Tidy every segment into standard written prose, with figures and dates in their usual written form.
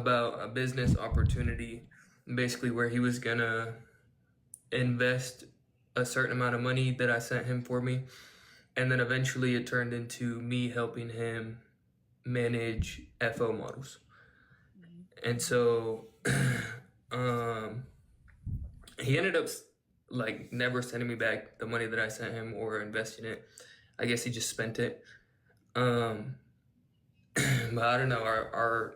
about a business opportunity, basically where he was gonna invest a certain amount of money that I sent him for me, and then eventually it turned into me helping him manage FO models. And so um, he ended up like never sending me back the money that I sent him or investing it. I guess he just spent it. Um, but I don't know. Our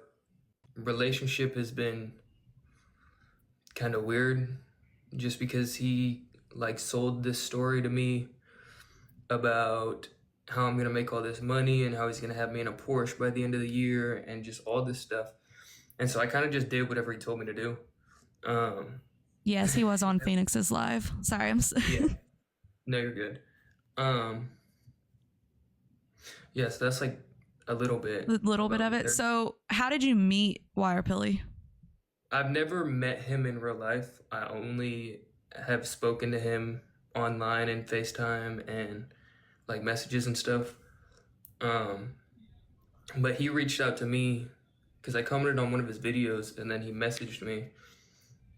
relationship has been kind of weird, just because he like sold this story to me about how I'm gonna make all this money and how he's gonna have me in a Porsche by the end of the year and just all this stuff. And so I kind of just did whatever he told me to do. Um, Yes, he was on Phoenix's live. Sorry, yeah, no, you're good. Um, yes, that's like a little a bit little bit about of me it. there. So, how did you meet Wirepilly? I've never met him in real life. I only have spoken to him online and FaceTime and like messages and stuff. Um, but he reached out to me because I commented on one of his videos, and then he messaged me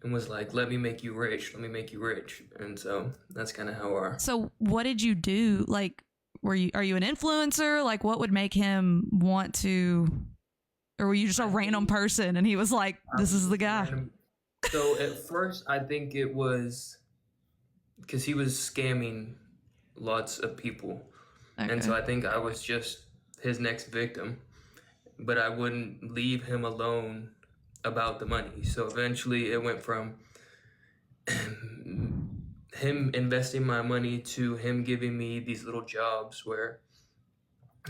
and was like, "Let me make you rich. Let me make you rich." And so that's kind of how our So, what did you do? Like, are you an influencer? Like, what would make him want to, or were you just a I random think person and he was like, I this was is the just a guy? random. So at first, I think it was because he was scamming lots of people, and Okay. so I think I was just his next victim. But I wouldn't leave him alone about the money. So eventually, it went from him investing my money to him giving me these little jobs where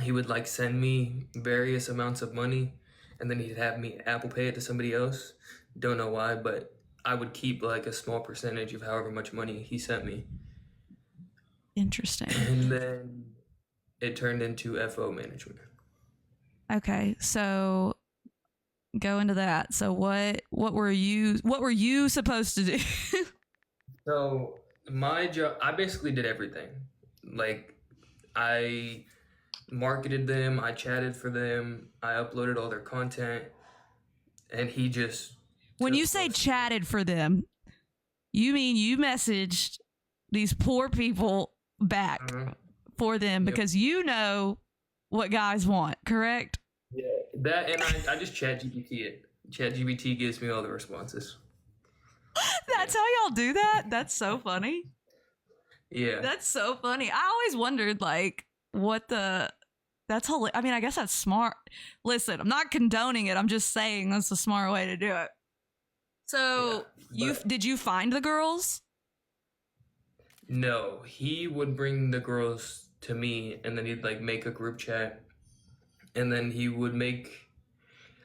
he would like send me various amounts of money, and then he'd have me Apple Pay it to somebody else. Don't know why, but I would keep like a small percentage of however much money he sent me. Interesting. And then it turned into FO management. Okay. So, go into that. So, what were you supposed to do? So my job, I basically did everything. Like I marketed them, I chatted for them, I uploaded all their content, and he just When you took say most of it. chatted for them, you mean you messaged these poor people back Uh-huh. for them Yep. because you know what guys want, correct? Yeah. That and I just chat GPT it. Chat GPT gives me all the responses. That's Yeah. how y'all do that? That's so funny. Yeah. That's so funny. I always wondered, like, what the. That's I mean, I guess that's smart. Listen, I'm not condoning it. I'm just saying that's a smart way to do it. Yeah. So, But did you find the girls? no, he would bring the girls to me and then he'd like make a group chat and then he would make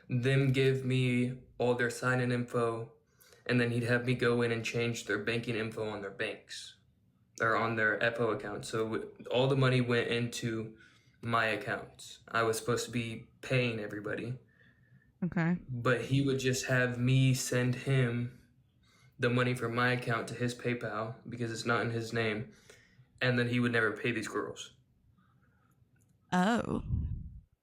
them give me all their sign-in info, and then he'd have me go in and change their banking info on their banks or on their FO account. So all the money went into my accounts. I was supposed to be paying everybody, Okay. but he would just have me send him the money from my account to his PayPal because it's not in his name, and then he would never pay these girls. Oh.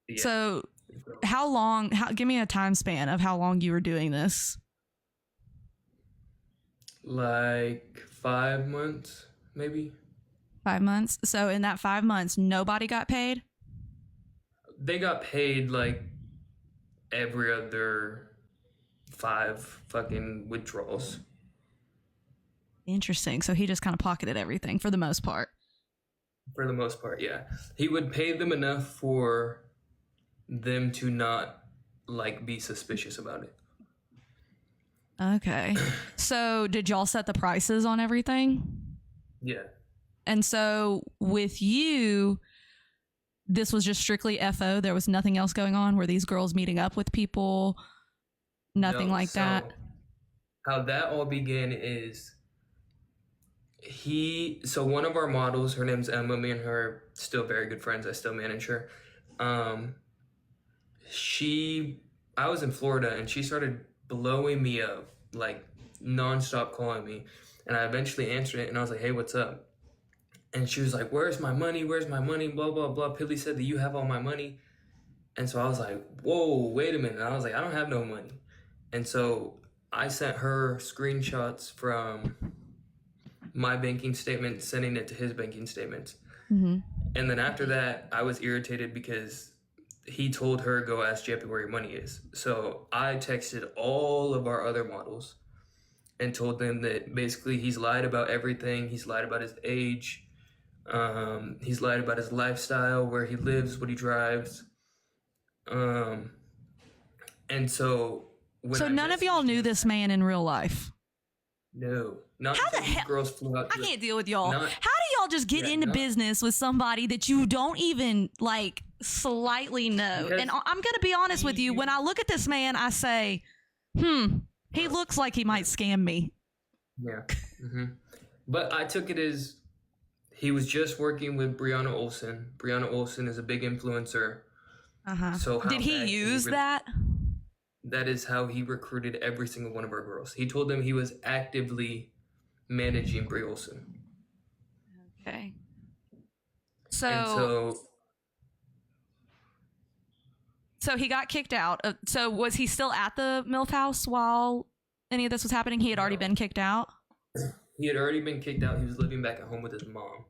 Yeah. So, So, how long? Give me a time span of how long you were doing this. like 5 months, maybe. 5 months. So, in that 5 months, nobody got paid. They got paid like every other five fucking withdrawals Interesting. So he just kind of pocketed everything for the most part. for the most part. Yeah, he would pay them enough for them to not like be suspicious about it. Okay. So did y'all set the prices on everything? Yeah, And so with you, this was just strictly FO. There was nothing else going on. Were these girls meeting up with people? Nothing no. like that. So how that all began is he. So one of our models, her name's Emma. Me and her are still very good friends. I still manage her. Um, she. I was in Florida and she started blowing me up like nonstop calling me, and I eventually answered it and I was like, "Hey, what's up?" And she was like, "Where's my money? Where's my money? Blah blah blah." Pilly said that you have all my money, and so I was like, "Whoa, wait a minute!" And I was like, "I don't have no money." And so I sent her screenshots from my banking statement, sending it to his banking statements. Mm-hmm. And then after that, I was irritated because he told her, go ask JP where your money is. So I texted all of our other models and told them that basically he's lied about everything. He's lied about his age. He's lied about his lifestyle, where he lives, what he drives. Um, and so when So I none of y'all messaged knew him, this man in real life. no, not How the until these hell? girls flew out I to can't deal with y'all. How not do y'all just get yeah, into not business with somebody that you don't even like slightly know? because And I'm going to be honest with you. When he I look at this man, I say, he looks like he yeah, might scam me. yeah. hmm But I took it as he was just working with Brianna Olson. Brianna Olson is a big influencer. Uh-huh. So Did how he bad can he use really? that? That is how he recruited every single one of our girls. He told them he was actively managing Brie Olson. Okay. And So so, so he got kicked out. So was he still at the MILF house while any of this was happening? He had already no, been kicked out. he had already been kicked out. He was living back at home with his mom.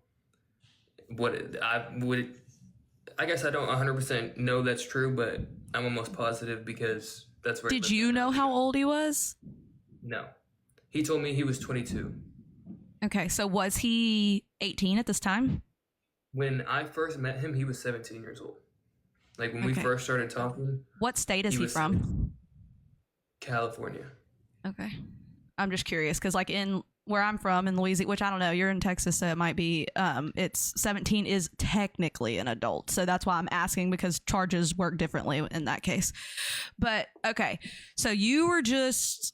I guess I don't 100% know that's true, but I'm almost positive because that's where he Did lives at you now. know how old he was? No. He told me he was 22. Okay, so was he 18 at this time? When I first met him, he was 17 years old. Like when we Okay. first started talking, What state is he he was 17. from? California. Okay. I'm just curious because, like, in where I'm from in Louisiana, which I don't know, you're in Texas, so it might be, it's 17 is technically an adult. So that's why I'm asking because charges work differently in that case. But okay. So you were just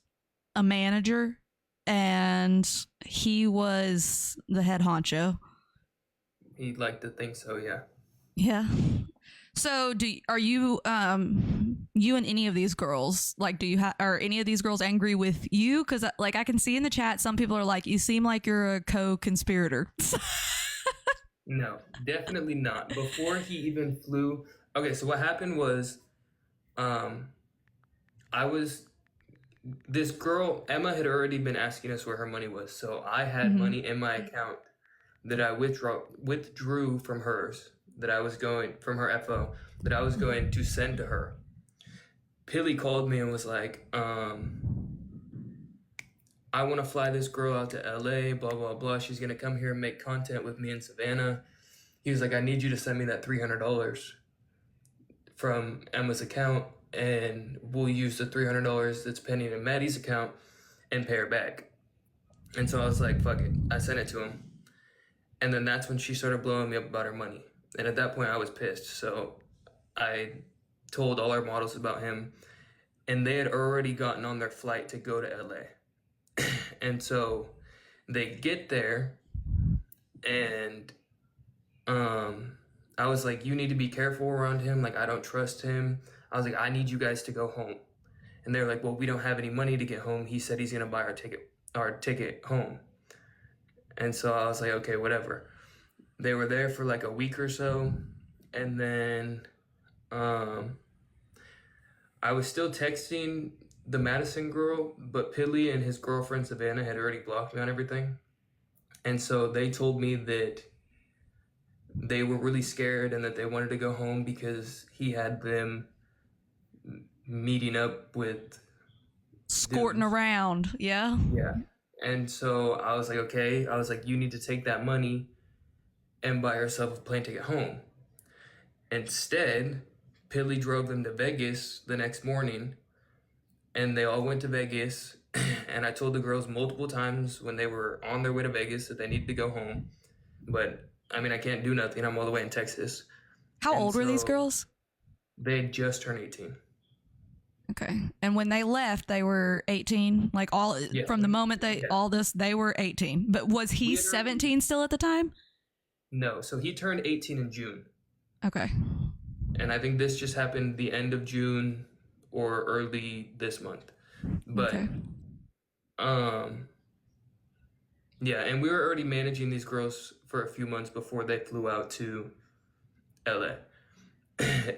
a manager and he was the head honcho. He'd like to think so, yeah. Yeah. So are you you and any of these girls, like, are any of these girls angry with you? Because like I can see in the chat some people are like, you seem like you're a co-conspirator. No, definitely not. Before he even flew. Okay, so what happened was, um, I was this girl Emma had already been asking us where her money was, so I had Mm-hmm. money in my account that I withdrew from hers that I was going from her FO that I was going to send to her. Pilly called me and was like, I want to fly this girl out to LA, blah, blah, blah. She's going to come here and make content with me in Savannah. He was like, I need you to send me that $300 from Emma's account, and we'll use the $300 that's pending in Maddie's account and pay her back. And so I was like, fuck it. I sent it to him. And then that's when she started blowing me up about her money. And at that point, I was pissed. So I told all our models about him, and they had already gotten on their flight to go to LA. And so they get there, and I was like, you need to be careful around him. Like, I don't trust him. I was like, I need you guys to go home. And they're like, well, we don't have any money to get home. He said he's going to buy our ticket home. And so I was like, okay, whatever. They were there for like a week or so. And then I was still texting the Madison girl, but Pilly and his girlfriend Savannah had already blocked me on everything. And so they told me that they were really scared and that they wanted to go home because he had them meeting up with Scorting dudes. around. Yeah. Yeah. And so I was like, okay. I was like, you need to take that money and buy yourself a plane ticket home. Instead, Pilly drove them to Vegas the next morning, and they all went to Vegas. And I told the girls multiple times when they were on their way to Vegas that they needed to go home. But I mean, I can't do nothing. I'm all the way in Texas. How And old were these so girls? they had just turned 18. Okay. And when they left, they were 18. Like all Yeah. from the moment Yeah. they were 18. But was he We had already, 17 still at the time? no. So he turned 18 in June. Okay. And I think this just happened the end of June or early this month. But Okay. yeah, and we were already managing these girls for a few months before they flew out to LA.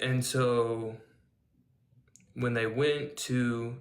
And so when they went to